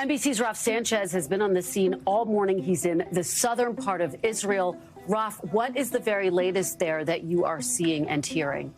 NBC's Raf Sanchez has been on the scene all morning. He's in the southern part of Israel. Raf, what is the very latest there that you are seeing and hearing?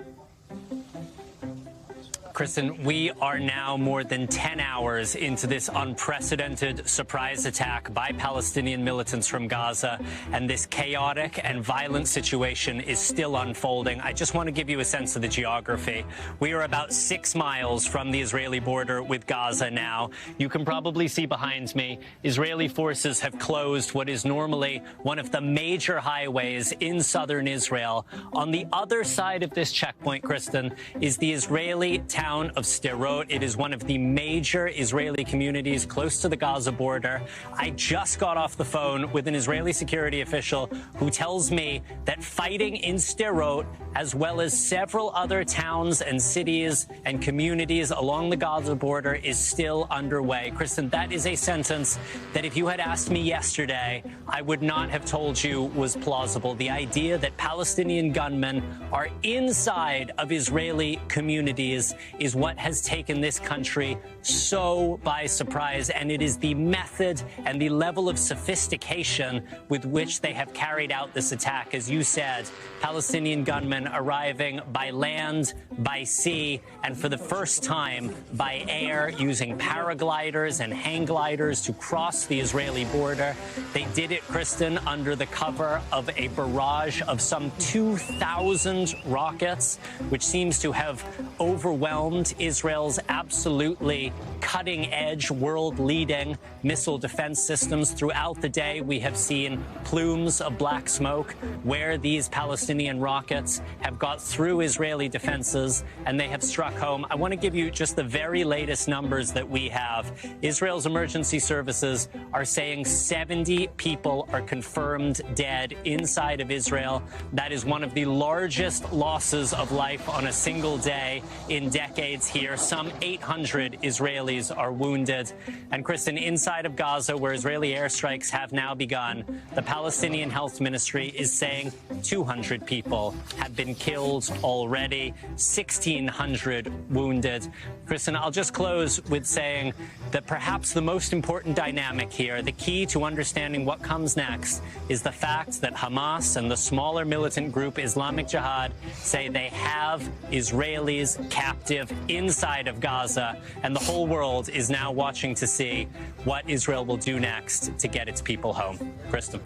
Kristen, we are now more than 10 hours into this unprecedented surprise attack by Palestinian militants from Gaza, and this chaotic and violent situation is still unfolding. I just want to give you a sense of the geography. We are about 6 miles from the Israeli border with Gaza now. You can probably see behind me, Israeli forces have closed what is normally one of the major highways in southern Israel. On the other side of this checkpoint, Kristen, is the Israeli town of Sderot. It is one of the major Israeli communities close to the Gaza border. I just got off the phone with an Israeli security official who tells me that fighting in Sderot, as well as several other towns and cities and communities along the Gaza border, is still underway. Kristen, that is a sentence that if you had asked me yesterday, I would not have told you was plausible. The idea that Palestinian gunmen are inside of Israeli communities is what has taken this country so by surprise, and it is the method and the level of sophistication with which they have carried out this attack. As you said, Palestinian gunmen arriving by land, by sea, and for the first time by air, using paragliders and hang gliders to cross the Israeli border. They did it, Kristen, under the cover of a barrage of some 2,000 rockets, which seems to have overwhelmed Israel's absolutely cutting-edge, world-leading missile defense systems. Throughout the day, we have seen plumes of black smoke where these Palestinian rockets have got through Israeli defenses and they have struck home. I want to give you just the very latest numbers that we have. Israel's emergency services are saying 70 people are confirmed dead inside of Israel. That is one of the largest losses of life on a single day in decades here. Some 800 Israelis are wounded. And Kristen, inside of Gaza, where Israeli airstrikes have now begun, the Palestinian Health Ministry is saying 200 people have been killed already, 1,600 wounded. Kristen, I'll just close with saying that perhaps the most important dynamic here, the key to understanding what comes next, is the fact that Hamas and the smaller militant group Islamic Jihad say they have Israelis captive inside of Gaza, and the whole world is now watching to see what Israel will do next to get its people home. Kristen.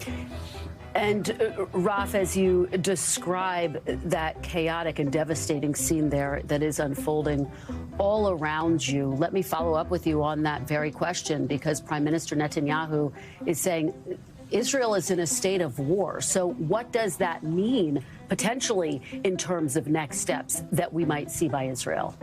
And Raf, as you describe that chaotic and devastating scene there that is unfolding all around you, let me follow up with you on that very question, because Prime Minister Netanyahu is saying Israel is in a state of war. So what does that mean potentially in terms of next steps that we might see by Israel?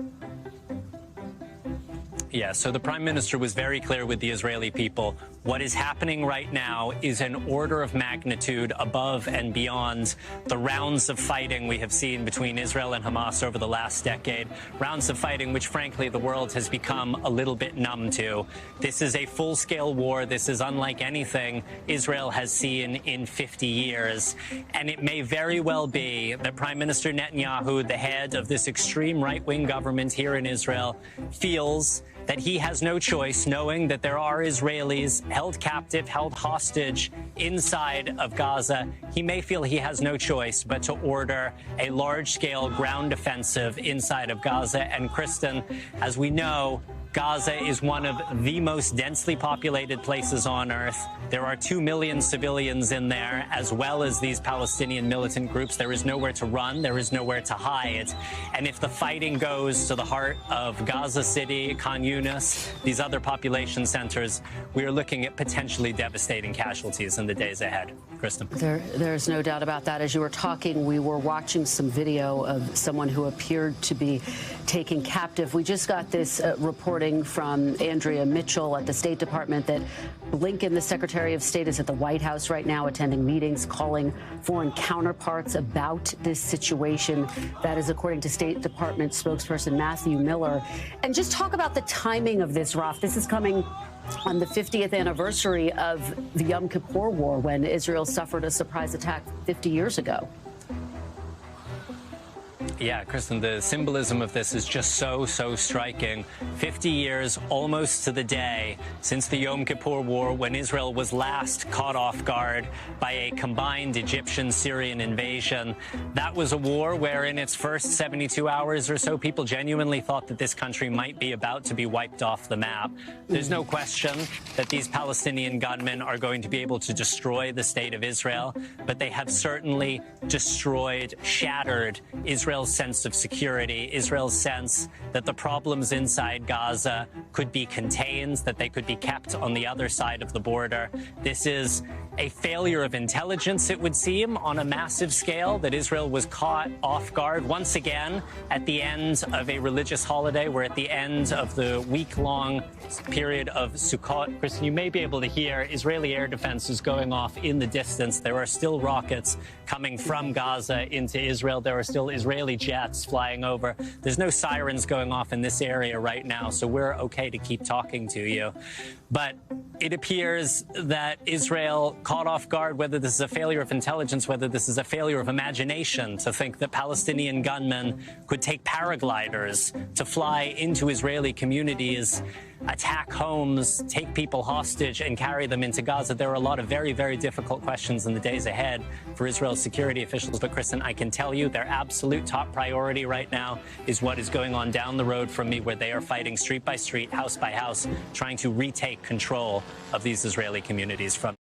Yeah, so the Prime Minister was very clear with the Israeli people. What is happening right now is an order of magnitude above and beyond the rounds of fighting we have seen between Israel and Hamas over the last decade. Rounds of fighting which, frankly, the world has become a little bit numb to. This is a full-scale war. This is unlike anything Israel has seen in 50 years. And it may very well be that Prime Minister Netanyahu, the head of this extreme right-wing government here in Israel, feels that he has no choice, knowing that there are Israelis held captive, held hostage inside of Gaza. He may feel he has no choice but to order a large-scale ground offensive inside of Gaza. And Kristen, as we know, Gaza is one of the most densely populated places on earth. There are 2 million civilians in there, as well as these Palestinian militant groups. There is nowhere to run. There is nowhere to hide. And if the fighting goes to the heart of Gaza City, Khan Yunis, these other population centers, we are looking at potentially devastating casualties in the days ahead. Kristen. There's no doubt about that. As you were talking, we were watching some video of someone who appeared to be taken captive. We just got this reporting from Andrea Mitchell at the State Department that Blinken, the Secretary of State, is at the White House right now attending meetings, calling foreign counterparts about this situation. That is according to State Department spokesperson Matthew Miller. And just talk about the timing of this, Raf. This is coming on the 50th anniversary of the Yom Kippur War, when Israel suffered a surprise attack 50 years ago. Yeah, Kristen, the symbolism of this is just so striking. 50 years, almost to the day, since the Yom Kippur War, when Israel was last caught off guard by a combined Egyptian-Syrian invasion. That was a war where in its first 72 hours or so, people genuinely thought that this country might be about to be wiped off the map. There's no question that these Palestinian gunmen are going to be able to destroy the state of Israel, but they have certainly destroyed, shattered Israel's sense of security, Israel's sense that the problems inside Gaza could be contained, that they could be kept on the other side of the border. This is a failure of intelligence, it would seem, on a massive scale, that Israel was caught off guard once again at the end of a religious holiday. We're at the end of the week-long period of Sukkot. Kristen, you may be able to hear Israeli air defense is going off in the distance. There are still rockets coming from Gaza into Israel. There are still Israeli jets flying over. There's no sirens going off in this area right now, so we're okay to keep talking to you. But it appears that Israel caught off guard, whether this is a failure of intelligence, whether this is a failure of imagination, to think that Palestinian gunmen could take paragliders to fly into Israeli communities, attack homes, take people hostage, and carry them into Gaza. There are a lot of very difficult questions in the days ahead for Israel's security officials. But, Kristen, I can tell you their absolute top priority right now is what is going on down the road from me, where they are fighting street by street, house by house, trying to retake control of these Israeli communities from